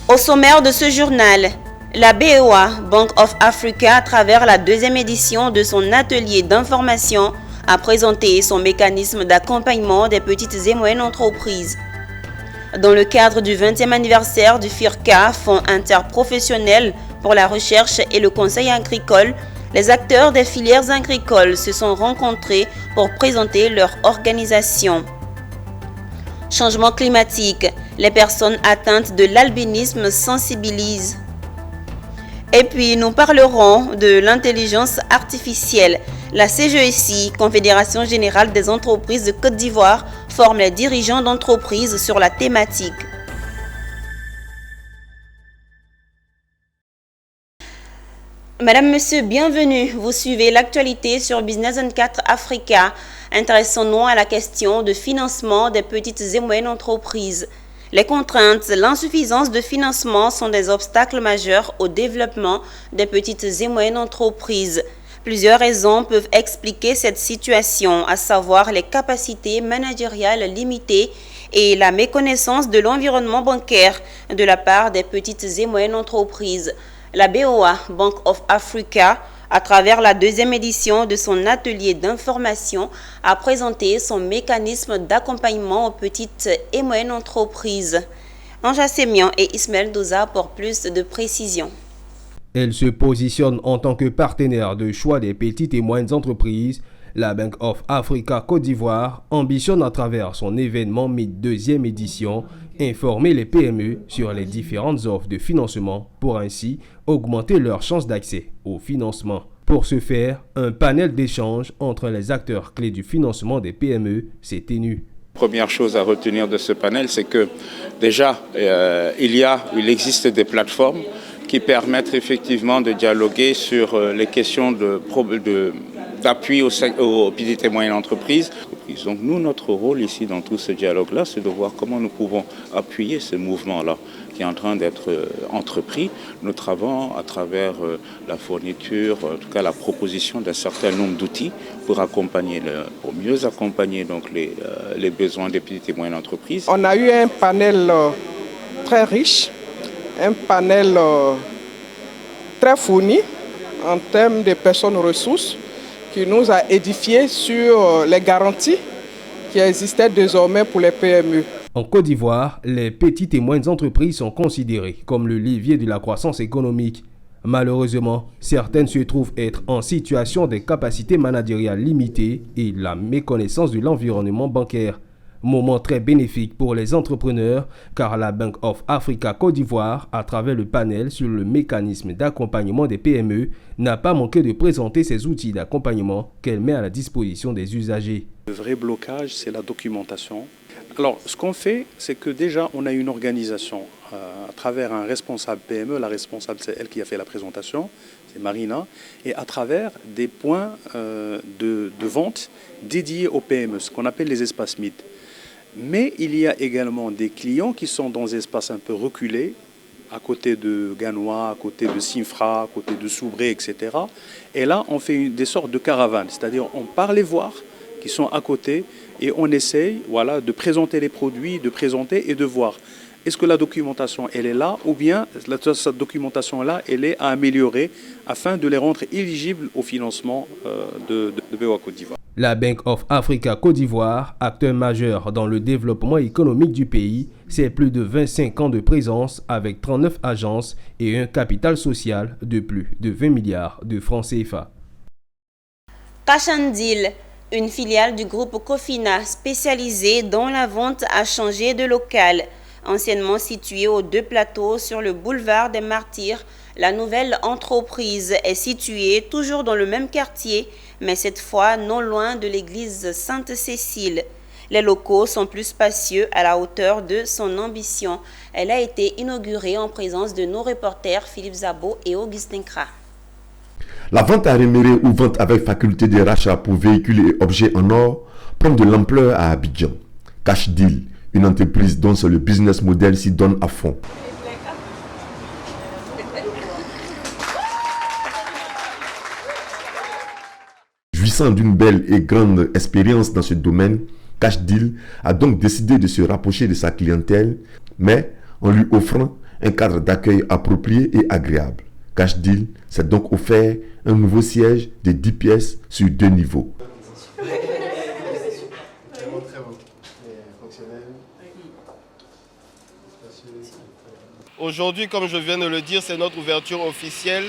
Au sommaire de ce journal, la BOA, Bank of Africa, à travers la deuxième édition de son atelier d'information, a présenté son mécanisme d'accompagnement des petites et moyennes entreprises. Dans le cadre du 20e anniversaire du FIRCA, Fonds interprofessionnel pour la recherche et le conseil agricole, les acteurs des filières agricoles se sont rencontrés pour présenter leur organisation. Changement climatique, les personnes atteintes de l'albinisme sensibilisent. Et puis, nous parlerons de l'intelligence artificielle. La CGECI, Confédération Générale des Entreprises de Côte d'Ivoire, forme les dirigeants d'entreprises sur la thématique. Madame, Monsieur, bienvenue. Vous suivez l'actualité sur Business 24 Africa. Intéressons-nous à la question de financement des petites et moyennes entreprises. Les contraintes, l'insuffisance de financement sont des obstacles majeurs au développement des petites et moyennes entreprises. Plusieurs raisons peuvent expliquer cette situation, à savoir les capacités managériales limitées et la méconnaissance de l'environnement bancaire de la part des petites et moyennes entreprises. La BOA, Bank of Africa, à travers la deuxième édition de son atelier d'information, a présenté son mécanisme d'accompagnement aux petites et moyennes entreprises. Anja Sémian et Ismaël Douza pour plus de précisions. Elle se positionne en tant que partenaire de choix des petites et moyennes entreprises. La Bank of Africa Côte d'Ivoire ambitionne à travers son événement MIT deuxième édition informer les PME sur les différentes offres de financement pour ainsi augmenter leurs chances d'accès au financement. Pour ce faire, un panel d'échange entre les acteurs clés du financement des PME s'est tenu. Première chose à retenir de ce panel, c'est que déjà, il existe des plateformes qui permettent effectivement de dialoguer sur les questions d'appui aux petites et moyennes entreprises. Donc nous, notre rôle ici dans tout ce dialogue-là, c'est de voir comment nous pouvons appuyer ce mouvement-là qui est en train d'être entrepris, notamment à travers la fourniture, en tout cas la proposition d'un certain nombre d'outils pour mieux accompagner donc les besoins des petites et moyennes entreprises. On a eu un panel très riche, un panel très fourni en termes de personnes ressources qui nous a édifié sur les garanties qui existaient désormais pour les PME. En Côte d'Ivoire, les petites et moyennes entreprises sont considérées comme le levier de la croissance économique. Malheureusement, certaines se trouvent être en situation de capacité managériale limitée et la méconnaissance de l'environnement bancaire. Moment très bénéfique pour les entrepreneurs car la Bank of Africa Côte d'Ivoire, à travers le panel sur le mécanisme d'accompagnement des PME, n'a pas manqué de présenter ses outils d'accompagnement qu'elle met à la disposition des usagers. Le vrai blocage, c'est la documentation. Alors, ce qu'on fait, c'est que déjà, on a une organisation à travers un responsable PME. La responsable, c'est elle qui a fait la présentation, c'est Marina. Et à travers des points de vente dédiés aux PME, ce qu'on appelle les espaces MID. Mais il y a également des clients qui sont dans des espaces un peu reculés, à côté de Ganois, à côté de Sinfra, à côté de Soubré, etc. Et là, on fait des sortes de caravanes, c'est-à-dire on part les voir, qui sont à côté, et on essaye de présenter les produits, de présenter et de voir. Est-ce que la documentation, elle est là, ou bien cette documentation-là, elle est à améliorer afin de les rendre éligibles au financement de BOA Côte d'Ivoire. La Bank of Africa Côte d'Ivoire, acteur majeur dans le développement économique du pays, c'est plus de 25 ans de présence avec 39 agences et un capital social de plus de 20 milliards de francs CFA. Cachandil, une filiale du groupe Cofina spécialisée dans la vente, a changé de local. Anciennement située aux deux plateaux sur le boulevard des Martyrs, la nouvelle entreprise est située toujours dans le même quartier, mais cette fois non loin de l'église Sainte-Cécile. Les locaux sont plus spacieux à la hauteur de son ambition. Elle a été inaugurée en présence de nos reporters Philippe Zabo et Augustin Kra. La vente à réméré ou vente avec faculté de rachat pour véhicules et objets en or prend de l'ampleur à Abidjan. Cash Deal, une entreprise dont le business model s'y donne à fond. Jouissant d'une belle et grande expérience dans ce domaine, Cash Deal a donc décidé de se rapprocher de sa clientèle, mais en lui offrant un cadre d'accueil approprié et agréable. Cash Deal s'est donc offert un nouveau siège de 10 pièces sur 2 niveaux. Aujourd'hui, comme je viens de le dire, c'est notre ouverture officielle.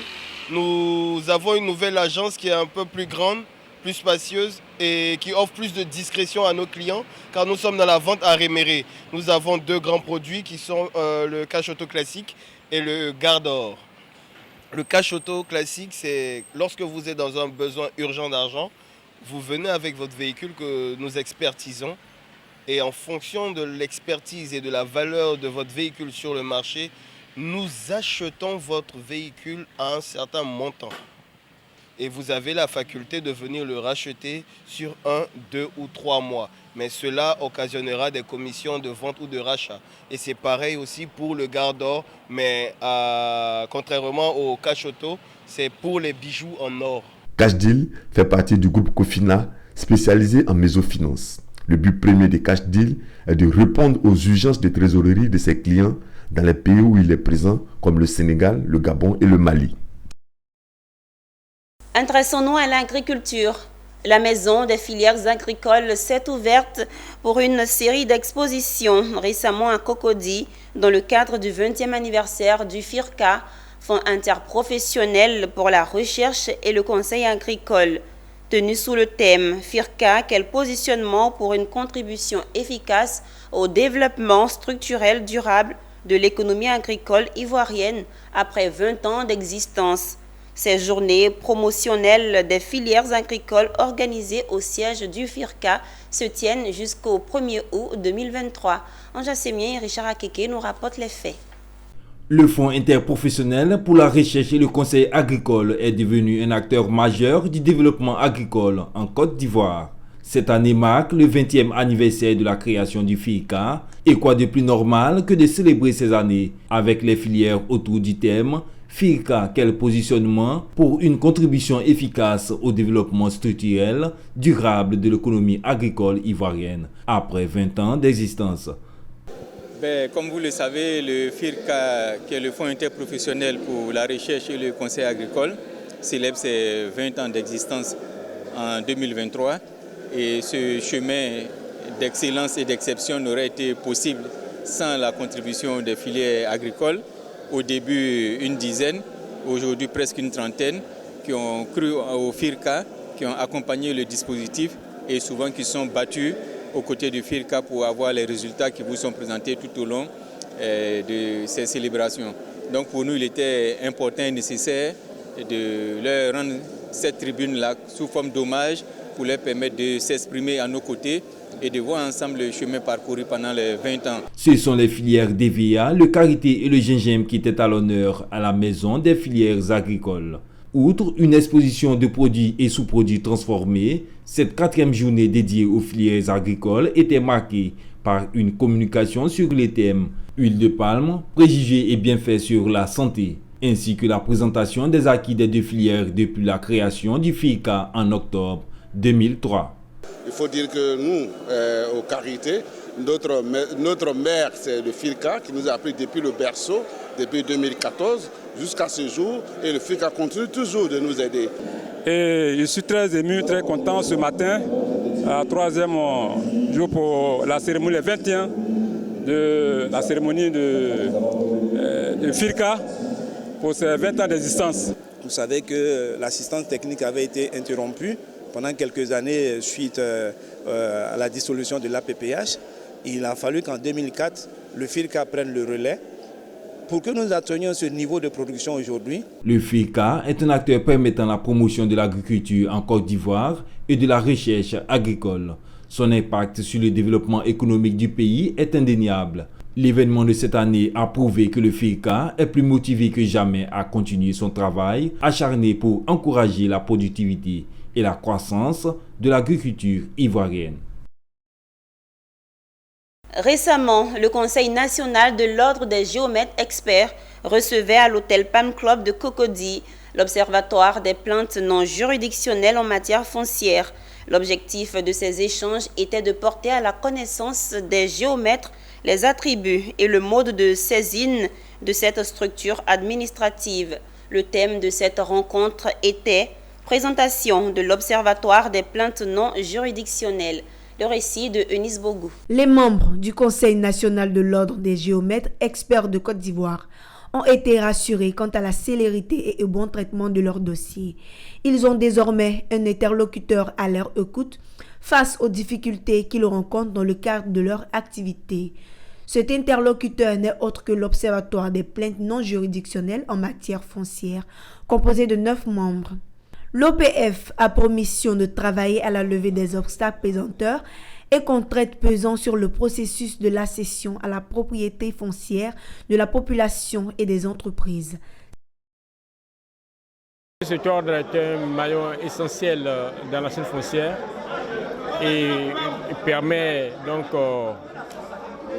Nous avons une nouvelle agence qui est un peu plus grande, plus spacieuse et qui offre plus de discrétion à nos clients car nous sommes dans la vente à réméré. Nous avons 2 grands produits qui sont le cash auto classique et le garde-or. Le cash auto classique, c'est lorsque vous êtes dans un besoin urgent d'argent, vous venez avec votre véhicule que nous expertisons et en fonction de l'expertise et de la valeur de votre véhicule sur le marché, nous achetons votre véhicule à un certain montant. Et vous avez la faculté de venir le racheter sur 1, 2 ou 3 mois. Mais cela occasionnera des commissions de vente ou de rachat. Et c'est pareil aussi pour le garde-or, mais contrairement au cash auto, c'est pour les bijoux en or. Cash Deal fait partie du groupe Cofina, spécialisé en mésofinance. Le but premier de Cash Deal est de répondre aux urgences de trésorerie de ses clients dans les pays où il est présent, comme le Sénégal, le Gabon et le Mali. Intéressons-nous à l'agriculture. La maison des filières agricoles s'est ouverte pour une série d'expositions récemment à Cocody dans le cadre du 20e anniversaire du FIRCA, Fonds interprofessionnel pour la recherche et le conseil agricole. Tenu sous le thème FIRCA, quel positionnement pour une contribution efficace au développement structurel durable de l'économie agricole ivoirienne après 20 ans d'existence. Ces journées promotionnelles des filières agricoles organisées au siège du FIRCA se tiennent jusqu'au 1er août 2023. Anja Semien et Richard Akeke nous rapportent les faits. Le Fonds interprofessionnel pour la recherche et le conseil agricole est devenu un acteur majeur du développement agricole en Côte d'Ivoire. Cette année marque le 20e anniversaire de la création du FIRCA et quoi de plus normal que de célébrer ces années avec les filières autour du thème FIRCA, quel positionnement pour une contribution efficace au développement structurel durable de l'économie agricole ivoirienne après 20 ans d'existence. Comme vous le savez, le FIRCA, qui est le Fonds interprofessionnel pour la recherche et le conseil agricole, célèbre ses 20 ans d'existence en 2023. Et ce chemin d'excellence et d'exception n'aurait été possible sans la contribution des filières agricoles. Au début, une dizaine, aujourd'hui presque une trentaine, qui ont cru au FIRCA, qui ont accompagné le dispositif et souvent qui sont battus aux côtés du FIRCA pour avoir les résultats qui vous sont présentés tout au long de ces célébrations. Donc pour nous, il était important et nécessaire de leur rendre cette tribune-là sous forme d'hommage pour leur permettre de s'exprimer à nos côtés et de voir ensemble le chemin parcouru pendant les 20 ans. Ce sont les filières d'EVA, le karité et le gingembre qui étaient à l'honneur à la maison des filières agricoles. Outre une exposition de produits et sous-produits transformés, cette 4e journée dédiée aux filières agricoles était marquée par une communication sur les thèmes huile de palme, préjugés et bienfaits sur la santé, ainsi que la présentation des acquis des 2 filières depuis la création du FIRCA en octobre 2003. Il faut dire que nous, au Karité, notre mère, c'est le FIRCA qui nous a appris depuis le berceau, depuis 2014 jusqu'à ce jour. Et le FIRCA continue toujours de nous aider. Et je suis très ému, très content ce matin, à 3e jour pour la cérémonie, les 21 de la cérémonie de FIRCA pour ses 20 ans d'existence. Vous savez que l'assistance technique avait été interrompue pendant quelques années suite à la dissolution de l'APPH. Il a fallu qu'en 2004, le FIRCA prenne le relais pour que nous atteignions ce niveau de production aujourd'hui. Le FIRCA est un acteur permettant la promotion de l'agriculture en Côte d'Ivoire et de la recherche agricole. Son impact sur le développement économique du pays est indéniable. L'événement de cette année a prouvé que le FIRCA est plus motivé que jamais à continuer son travail acharné pour encourager la productivité et la croissance de l'agriculture ivoirienne. Récemment, le Conseil national de l'Ordre des géomètres experts recevait à l'hôtel Palm Club de Cocody l'Observatoire des plantes non juridictionnelles en matière foncière. L'objectif de ces échanges était de porter à la connaissance des géomètres les attributs et le mode de saisine de cette structure administrative. Le thème de cette rencontre était « Présentation de l'Observatoire des plaintes non juridictionnelles ». Le récit de Eunice Bogou. Les membres du Conseil national de l'Ordre des géomètres experts de Côte d'Ivoire ont été rassurés quant à la célérité et au bon traitement de leur dossier. Ils ont désormais un interlocuteur à leur écoute face aux difficultés qu'ils rencontrent dans le cadre de leur activité. Cet interlocuteur n'est autre que l'Observatoire des plaintes non juridictionnelles en matière foncière, composé de 9 membres. L'OPF a pour mission de travailler à la levée des obstacles pesanteurs et contraintes pesant sur le processus de l'accession à la propriété foncière de la population et des entreprises. Cet ordre est un maillon essentiel dans la chaîne foncière et permet donc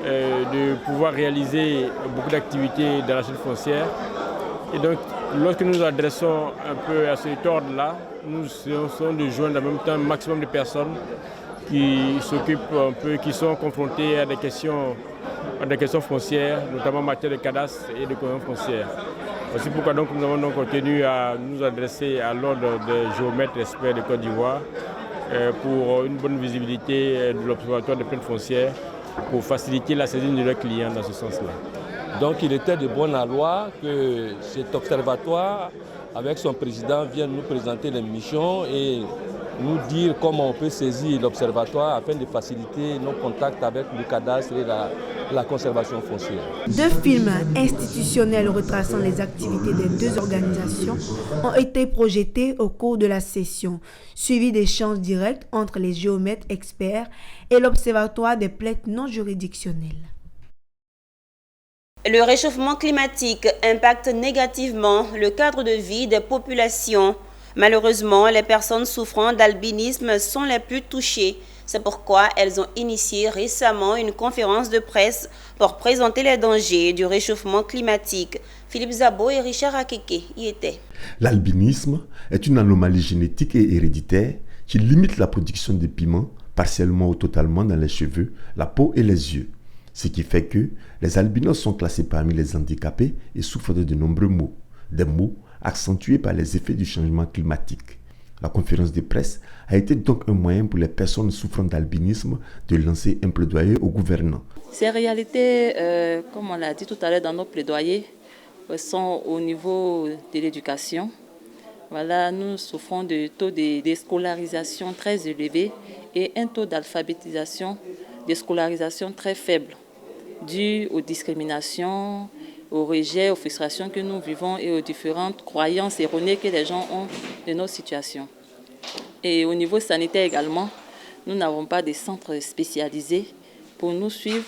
de pouvoir réaliser beaucoup d'activités dans la chaîne foncière. Et donc, lorsque nous nous adressons un peu à cet ordre-là, nous essayons de joindre en même temps un maximum de personnes qui s'occupent un peu, qui sont confrontées à des questions foncières, notamment en matière de cadastre et de cohésion foncière. C'est pourquoi donc, nous avons donc tenu à nous adresser à l'ordre des géomètres experts de Côte d'Ivoire pour une bonne visibilité de l'Observatoire des plaintes foncières, pour faciliter la saisine de leurs clients dans ce sens-là. Donc il était de bonne loi que cet observatoire, avec son président, vienne nous présenter les missions et nous dire comment on peut saisir l'observatoire afin de faciliter nos contacts avec le cadastre et la conservation foncière. 2 films institutionnels retraçant les activités des 2 organisations ont été projetés au cours de la session, suivis d'échanges directs entre les géomètres experts et l'Observatoire des plaintes non juridictionnelles. Le réchauffement climatique impacte négativement le cadre de vie des populations. Malheureusement, les personnes souffrant d'albinisme sont les plus touchées. C'est pourquoi elles ont initié récemment une conférence de presse pour présenter les dangers du réchauffement climatique. Philippe Zabo et Richard Akeke y étaient. L'albinisme est une anomalie génétique et héréditaire qui limite la production de pigments partiellement ou totalement dans les cheveux, la peau et les yeux. Ce qui fait que les albinos sont classés parmi les handicapés et souffrent de nombreux maux. Des maux accentués par les effets du changement climatique. La conférence de presse a été donc un moyen pour les personnes souffrant d'albinisme de lancer un plaidoyer aux gouvernants. Ces réalités, comme on l'a dit tout à l'heure dans nos plaidoyers, sont au niveau de l'éducation. Voilà, nous souffrons de taux de déscolarisation très élevés et un taux d'alphabétisation, de scolarisation très faible, dû aux discriminations, au rejet, aux frustrations que nous vivons et aux différentes croyances erronées que les gens ont de nos situations. Et au niveau sanitaire également, nous n'avons pas de centres spécialisés pour nous suivre.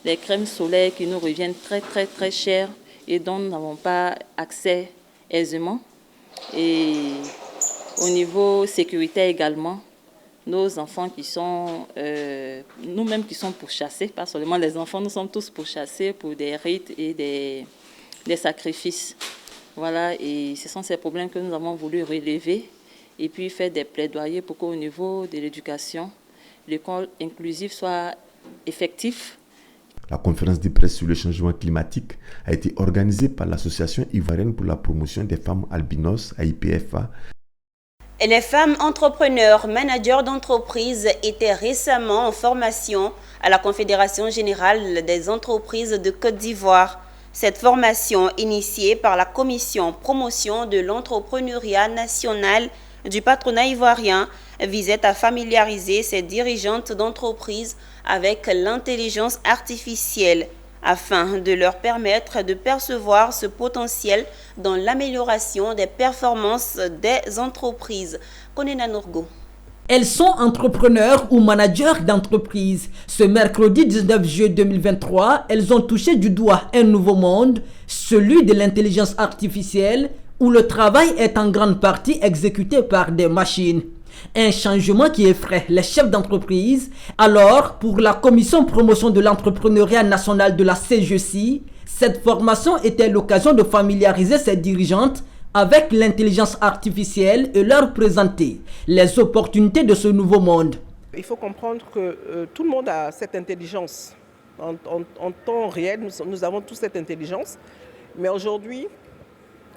Les crèmes solaires qui nous reviennent très chères et dont nous n'avons pas accès aisément. Et au niveau sécuritaire également, nos enfants qui sont, nous-mêmes qui sommes pourchassés, pas seulement les enfants, nous sommes tous pourchassés pour des rites et des sacrifices. Voilà, et ce sont ces problèmes que nous avons voulu relever et puis faire des plaidoyers pour qu'au niveau de l'éducation, l'école inclusive soit effective. La conférence de presse sur le changement climatique a été organisée par l'Association ivoirienne pour la promotion des femmes albinos, AIPFA. Et les femmes entrepreneurs, managers d'entreprises étaient récemment en formation à la Confédération générale des entreprises de Côte d'Ivoire. Cette formation, initiée par la Commission promotion de l'entrepreneuriat national du patronat ivoirien, visait à familiariser ces dirigeantes d'entreprises avec l'intelligence artificielle afin de leur permettre de percevoir ce potentiel dans l'amélioration des performances des entreprises. Konena Nourgo. Elles sont entrepreneurs ou managers d'entreprise. Ce mercredi 19 juillet 2023, elles ont touché du doigt un nouveau monde, celui de l'intelligence artificielle, où le travail est en grande partie exécuté par des machines. Un changement qui effraie les chefs d'entreprise. Alors, pour la Commission promotion de l'entrepreneuriat national de la CGC, cette formation était l'occasion de familiariser ces dirigeantes avec l'intelligence artificielle et leur présenter les opportunités de ce nouveau monde. Il faut comprendre que tout le monde a cette intelligence en temps réel, nous avons toute cette intelligence. Mais aujourd'hui,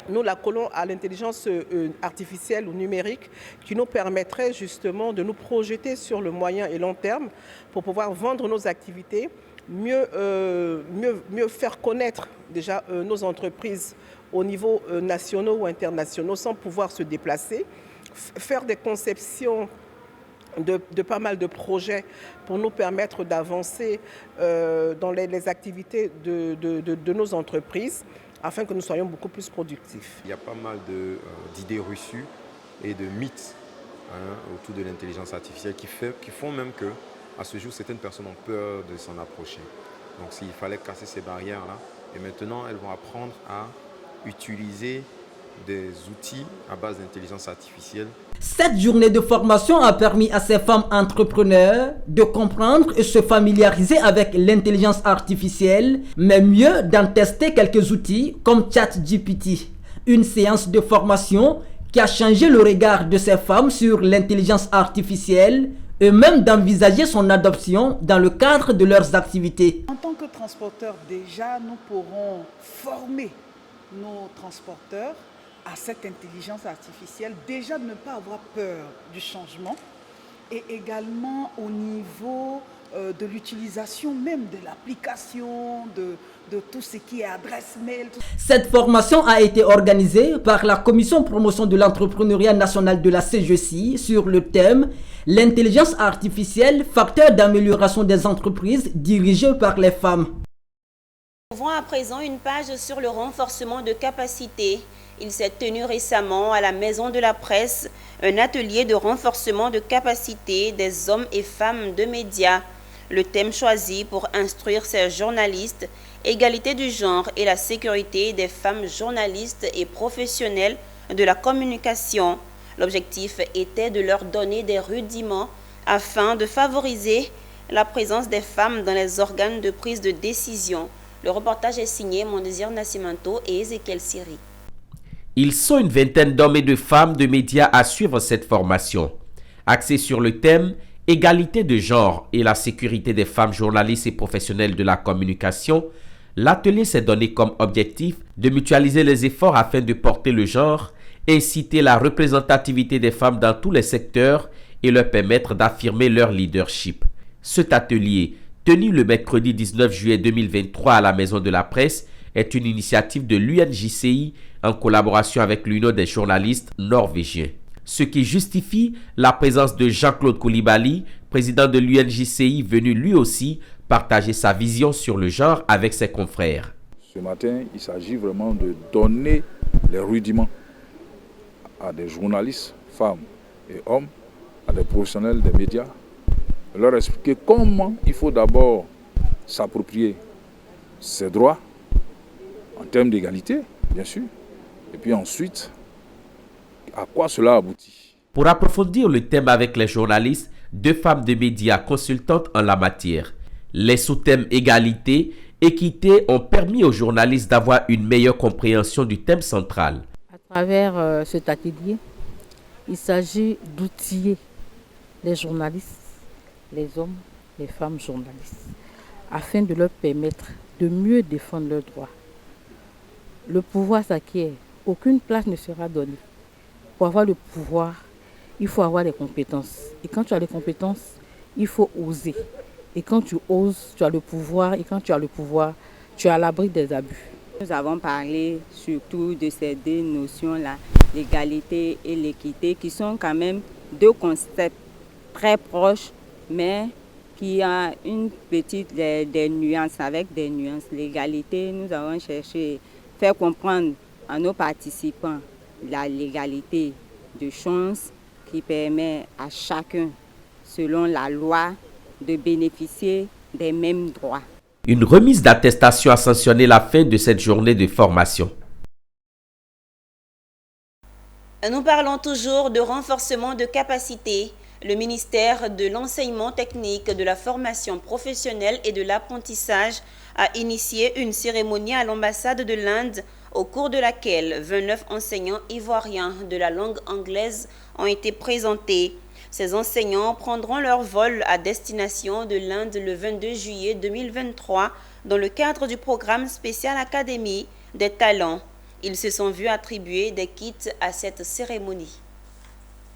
nous la collons à l'intelligence artificielle ou numérique qui nous permettrait justement de nous projeter sur le moyen et long terme pour pouvoir vendre nos activités, mieux faire connaître déjà nos entreprises au niveau national ou international sans pouvoir se déplacer, faire des conceptions de pas mal de projets pour nous permettre d'avancer dans les activités de nos entreprises afin que nous soyons beaucoup plus productifs. Il y a pas mal d'idées reçues et de mythes autour de l'intelligence artificielle qui font même que, à ce jour, certaines personnes ont peur de s'en approcher. Donc s'il fallait casser ces barrières-là, et maintenant elles vont apprendre à utiliser des outils à base d'intelligence artificielle. Cette journée de formation a permis à ces femmes entrepreneurs de comprendre et se familiariser avec l'intelligence artificielle, mais mieux d'en tester quelques outils comme ChatGPT. Une séance de formation qui a changé le regard de ces femmes sur l'intelligence artificielle et même d'envisager son adoption dans le cadre de leurs activités. En tant que transporteurs, déjà, nous pourrons former nos transporteurs à cette intelligence artificielle, déjà de ne pas avoir peur du changement et également au niveau de l'utilisation même de l'application, de tout ce qui est adresse mail. Cette formation a été organisée par la Commission promotion de l'entrepreneuriat national de la CGECI sur le thème « L'intelligence artificielle, facteur d'amélioration des entreprises dirigées par les femmes ». Ouvrons à présent une page sur le renforcement de capacités. Il s'est tenu récemment à la Maison de la Presse un atelier de renforcement de capacités des hommes et femmes de médias. Le thème choisi pour instruire ces journalistes, égalité du genre et la sécurité des femmes journalistes et professionnelles de la communication. L'objectif était de leur donner des rudiments afin de favoriser la présence des femmes dans les organes de prise de décision. Le reportage est signé Mondésir Nascimento et Ezekiel Siri. Ils sont une vingtaine d'hommes et de femmes de médias à suivre cette formation. Axée sur le thème « Égalité de genre et la sécurité des femmes journalistes et professionnelles de la communication », l'atelier s'est donné comme objectif de mutualiser les efforts afin de porter le genre, inciter la représentativité des femmes dans tous les secteurs et leur permettre d'affirmer leur leadership. Cet atelier, tenu le mercredi 19 juillet 2023 à la Maison de la Presse, est une initiative de l'UNJCI en collaboration avec l'Union des journalistes norvégiens. Ce qui justifie la présence de Jean-Claude Koulibaly, président de l'UNJCI, venu lui aussi partager sa vision sur le genre avec ses confrères. Ce matin, il s'agit vraiment de donner les rudiments à des journalistes, femmes et hommes, à des professionnels des médias, leur expliquer comment il faut d'abord s'approprier ses droits en termes d'égalité, bien sûr, et puis ensuite, à quoi cela aboutit. Pour approfondir le thème avec les journalistes, deux femmes de médias consultantes en la matière. Les sous-thèmes égalité, équité ont permis aux journalistes d'avoir une meilleure compréhension du thème central. À travers cet atelier, il s'agit d'outiller les journalistes, les hommes, les femmes journalistes, afin de leur permettre de mieux défendre leurs droits. Le pouvoir s'acquiert, aucune place ne sera donnée. Pour avoir le pouvoir, il faut avoir les compétences. Et quand tu as les compétences, il faut oser. Et quand tu oses, tu as le pouvoir. Et quand tu as le pouvoir, tu es à l'abri des abus. Nous avons parlé surtout de ces deux notions-là, l'égalité et l'équité, qui sont quand même deux concepts très proches, mais qui ont une petite des nuances, avec des nuances. L'égalité, nous avons cherché à faire comprendre à nos participants la légalité de chance qui permet à chacun, selon la loi, de bénéficier des mêmes droits. Une remise d'attestation a sanctionné la fin de cette journée de formation. Nous parlons toujours de renforcement de capacités. Le ministère de l'Enseignement technique, de la formation professionnelle et de l'apprentissage a initié une cérémonie à l'ambassade de l'Inde au cours de laquelle 29 enseignants ivoiriens de la langue anglaise ont été présentés. Ces enseignants prendront leur vol à destination de l'Inde le 22 juillet 2023 dans le cadre du programme spécial Académie des talents. Ils se sont vus attribuer des kits à cette cérémonie.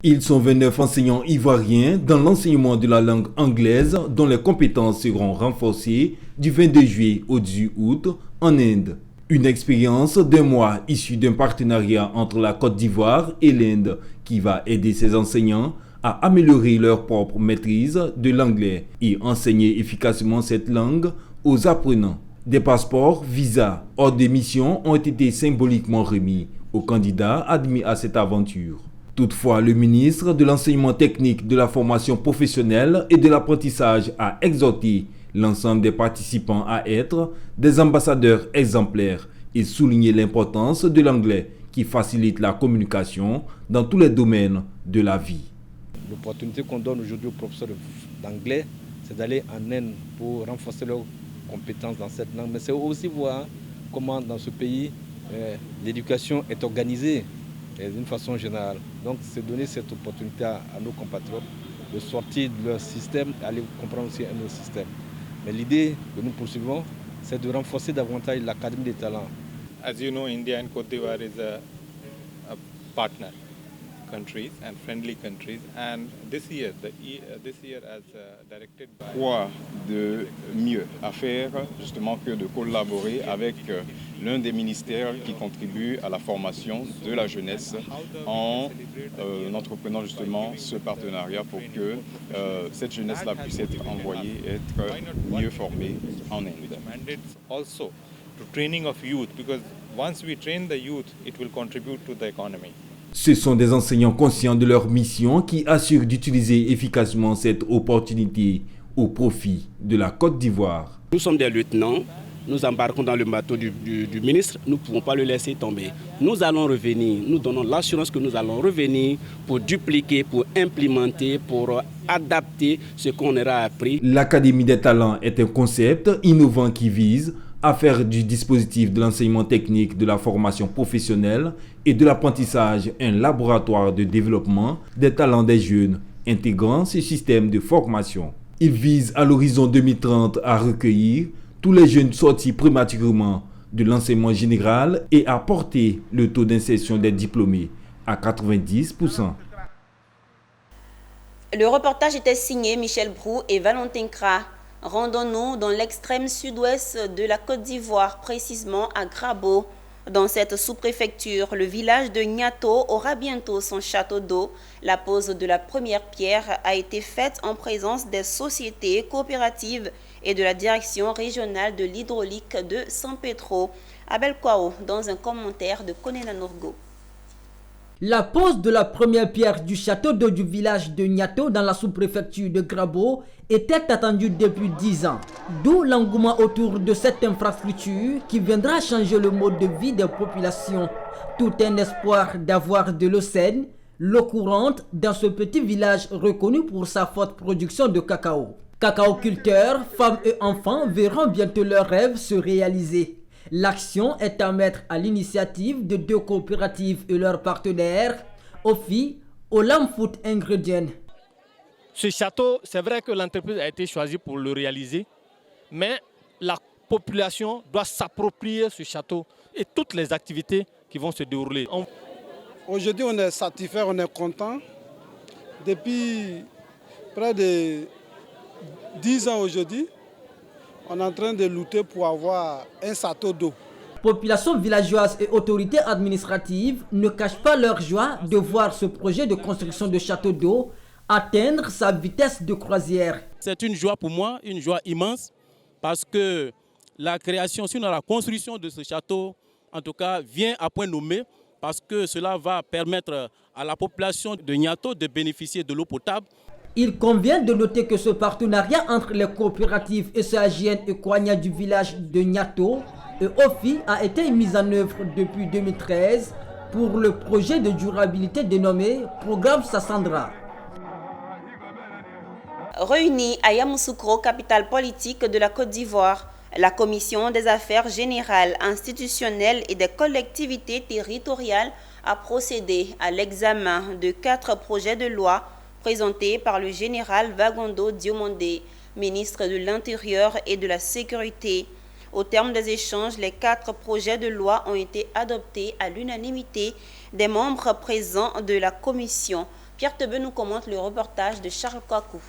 Ils sont 29 enseignants ivoiriens dans l'enseignement de la langue anglaise dont les compétences seront renforcées du 22 juillet au 18 août en Inde. Une expérience d'un mois issue d'un partenariat entre la Côte d'Ivoire et l'Inde qui va aider ces enseignants à améliorer leur propre maîtrise de l'anglais et enseigner efficacement cette langue aux apprenants. Des passeports, visas, ordres de mission ont été symboliquement remis aux candidats admis à cette aventure. Toutefois, le ministre de l'Enseignement technique, de la formation professionnelle et de l'apprentissage a exhorté l'ensemble des participants à être des ambassadeurs exemplaires et souligner l'importance de l'anglais qui facilite la communication dans tous les domaines de la vie. L'opportunité qu'on donne aujourd'hui aux professeurs d'anglais, c'est d'aller en Inde pour renforcer leurs compétences dans cette langue. Mais c'est aussi voir comment dans ce pays l'éducation est organisée d'une façon générale. Donc c'est donner cette opportunité à nos compatriotes de sortir de leur système et aller comprendre aussi un autre système. Mais l'idée que nous poursuivons, c'est de renforcer davantage l'Académie des talents. As you know, India and Côte d'Ivoire is a partner countries and friendly countries, and this year as directed by. Quoi de mieux à faire justement que de collaborer avec l'un des ministères qui contribue à la formation de la jeunesse en entreprenant justement ce partenariat pour que cette jeunesse-là puisse être envoyée, être mieux formée en Inde. Also to training of youth, because once we train the youth, it will contribute to the economy. Ce sont des enseignants conscients de leur mission qui assurent d'utiliser efficacement cette opportunité au profit de la Côte d'Ivoire. Nous sommes des lieutenants, nous embarquons dans le bateau du ministre, nous ne pouvons pas le laisser tomber. Nous allons revenir, nous donnons l'assurance que nous allons revenir pour dupliquer, pour implémenter, pour adapter ce qu'on aura appris. L'Académie des talents est un concept innovant qui vise à faire du dispositif de l'enseignement technique, de la formation professionnelle et de l'apprentissage un laboratoire de développement des talents des jeunes, intégrant ce système de formation. Il vise à l'horizon 2030 à recueillir tous les jeunes sortis prématurément de l'enseignement général et à porter le taux d'insertion des diplômés à 90%. Le reportage était signé Michel Brou et Valentin Kra. Rendons-nous dans l'extrême sud-ouest de la Côte d'Ivoire, précisément à Grabo. Dans cette sous-préfecture, le village de Niato aura bientôt son château d'eau. La pose de la première pierre a été faite en présence des sociétés coopératives et de la direction régionale de l'hydraulique de San Pedro. Abel Kwao, dans un commentaire de Konena Norgo. La pose de la première pierre du château d'eau du village de Niato dans la sous-préfecture de Grabo était attendue depuis 10 ans. D'où l'engouement autour de cette infrastructure qui viendra changer le mode de vie des populations. Tout un espoir d'avoir de l'eau saine, l'eau courante dans ce petit village reconnu pour sa forte production de cacao. Cacaoculteurs, femmes et enfants verront bientôt leurs rêves se réaliser. L'action est à mettre à l'initiative de 2 coopératives et leurs partenaires, OFI, Olam Food Ingredient. Ce château, c'est vrai que l'entreprise a été choisie pour le réaliser, mais la population doit s'approprier ce château et toutes les activités qui vont se dérouler. Aujourd'hui, on est satisfait, on est content. Depuis près de 10 ans aujourd'hui, on est en train de lutter pour avoir un château d'eau. Population villageoise et autorités administratives ne cachent pas leur joie de voir ce projet de construction de château d'eau atteindre sa vitesse de croisière. C'est une joie pour moi, une joie immense, parce que la création, sinon la construction de ce château, en tout cas, vient à point nommé, parce que cela va permettre à la population de Niato de bénéficier de l'eau potable. Il convient de noter que ce partenariat entre les coopératives SAGN et Kouania du village de Niato et OFI a été mis en œuvre depuis 2013 pour le projet de durabilité dénommé Programme Sassandra. Réunis à Yamoussoukro, capitale politique de la Côte d'Ivoire, la Commission des affaires générales, institutionnelles et des collectivités territoriales a procédé à l'examen de 4 projets de loi présenté par le général Vagondo Diomandé, ministre de l'Intérieur et de la Sécurité. Au terme des échanges, les 4 projets de loi ont été adoptés à l'unanimité des membres présents de la commission. Pierre Tebe nous commente le reportage de Charles Kwaku.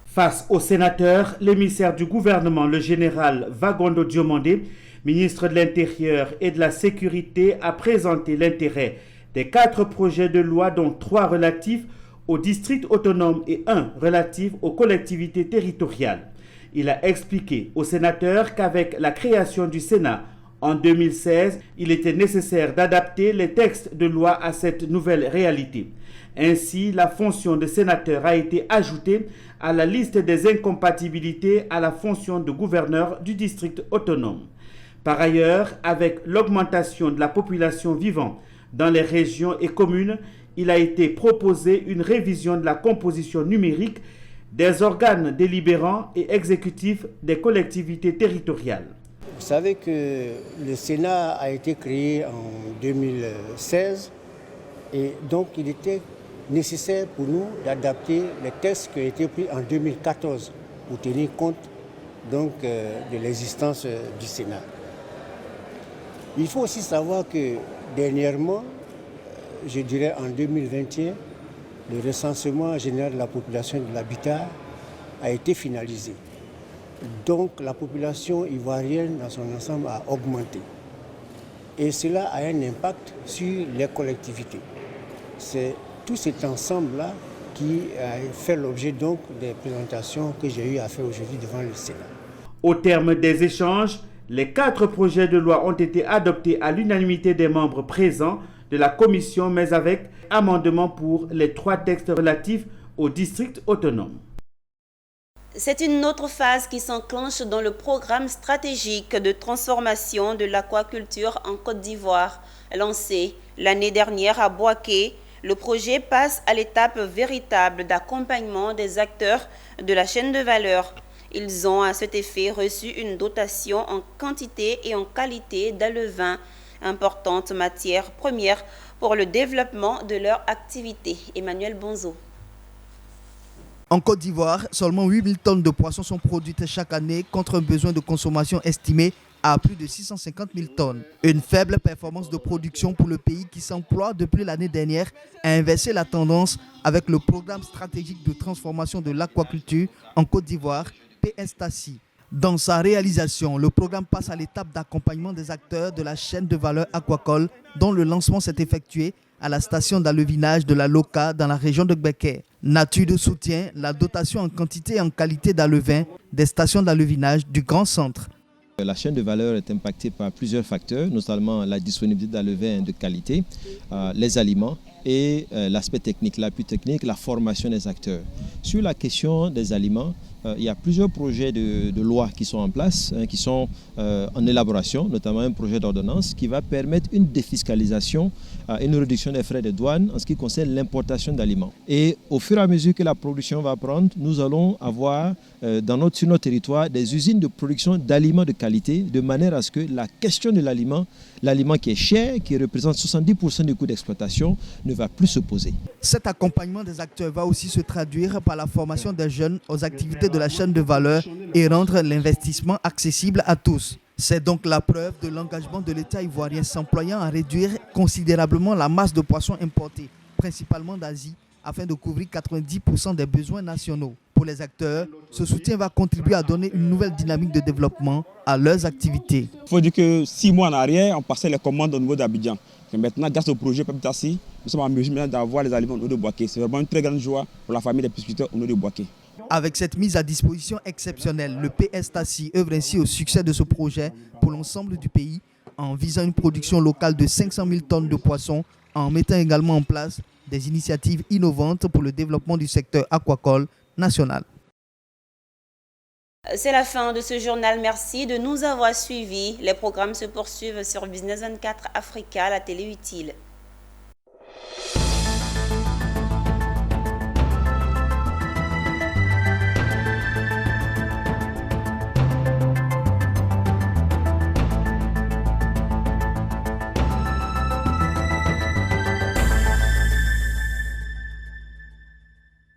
Face aux sénateurs, l'émissaire du gouvernement, le général Vagondo Diomandé, ministre de l'Intérieur et de la Sécurité, a présenté l'intérêt des 4 projets de loi, dont 3 relatifs aux districts autonomes et 1 relatif aux collectivités territoriales. Il a expliqué aux sénateurs qu'avec la création du Sénat en 2016, il était nécessaire d'adapter les textes de loi à cette nouvelle réalité. Ainsi, la fonction de sénateur a été ajoutée à la liste des incompatibilités à la fonction de gouverneur du district autonome. Par ailleurs, avec l'augmentation de la population vivant dans les régions et communes, il a été proposé une révision de la composition numérique des organes délibérants et exécutifs des collectivités territoriales. Vous savez que le Sénat a été créé en 2016 et donc il était nécessaire pour nous d'adapter les textes qui ont été pris en 2014 pour tenir compte donc, de l'existence du Sénat. Il faut aussi savoir que dernièrement, je dirais en 2021, le recensement général de la population de l'habitat a été finalisé. Donc la population ivoirienne dans son ensemble a augmenté. Et cela a un impact sur les collectivités. C'est tout cet ensemble-là qui a fait l'objet donc des présentations que j'ai eu à faire aujourd'hui devant le Sénat. Au terme des échanges, les 4 projets de loi ont été adoptés à l'unanimité des membres présents de la commission, mais avec amendement pour les 3 textes relatifs aux districts autonomes. C'est une autre phase qui s'enclenche dans le programme stratégique de transformation de l'aquaculture en Côte d'Ivoire. Lancé l'année dernière à Bouaké, le projet passe à l'étape véritable d'accompagnement des acteurs de la chaîne de valeur. Ils ont à cet effet reçu une dotation en quantité et en qualité d'alevin, importante matière première pour le développement de leur activité. Emmanuel Bonzo. En Côte d'Ivoire, seulement 8000 tonnes de poissons sont produites chaque année contre un besoin de consommation estimé à plus de 650 000 tonnes. Une faible performance de production pour le pays qui s'emploie depuis l'année dernière à inverser la tendance avec le programme stratégique de transformation de l'aquaculture en Côte d'Ivoire, PSTACI. Dans sa réalisation, le programme passe à l'étape d'accompagnement des acteurs de la chaîne de valeur aquacole dont le lancement s'est effectué à la station d'alevinage de la Loca dans la région de Gbeke. Nature de soutien, la dotation en quantité et en qualité d'alevin des stations d'alevinage du Grand Centre. La chaîne de valeur est impactée par plusieurs facteurs, notamment la disponibilité d'alevin de qualité, les aliments et l'aspect technique, l'appui technique, la formation des acteurs. Sur la question des aliments, il y a plusieurs projets de loi qui sont en place, qui sont en élaboration, notamment un projet d'ordonnance qui va permettre une défiscalisation et une réduction des frais de douane en ce qui concerne l'importation d'aliments. Et au fur et à mesure que la production va prendre, nous allons avoir sur notre territoire des usines de production d'aliments de qualité, de manière à ce que la question de l'aliment qui est cher, qui représente 70% du coût d'exploitation, ne va plus se poser. Cet accompagnement des acteurs va aussi se traduire par la formation des jeunes aux activités de la chaîne de valeur et rendre l'investissement accessible à tous. C'est donc la preuve de l'engagement de l'État ivoirien s'employant à réduire considérablement la masse de poissons importés, principalement d'Asie, afin de couvrir 90% des besoins nationaux. Pour les acteurs, ce soutien va contribuer à donner une nouvelle dynamique de développement à leurs activités. Il faut dire que 6 mois en arrière, on passait les commandes au niveau d'Abidjan. Maintenant, grâce au projet PEPTACI, nous sommes en mesure d'avoir les aliments au niveau de Bouaké. C'est vraiment une très grande joie pour la famille des pisciculteurs au niveau de Bouaké. Avec cette mise à disposition exceptionnelle, le PSTACI œuvre ainsi au succès de ce projet pour l'ensemble du pays en visant une production locale de 500 000 tonnes de poissons, en mettant également en place des initiatives innovantes pour le développement du secteur aquacole national. C'est la fin de ce journal. Merci de nous avoir suivis. Les programmes se poursuivent sur Business 24 Africa, la télé utile.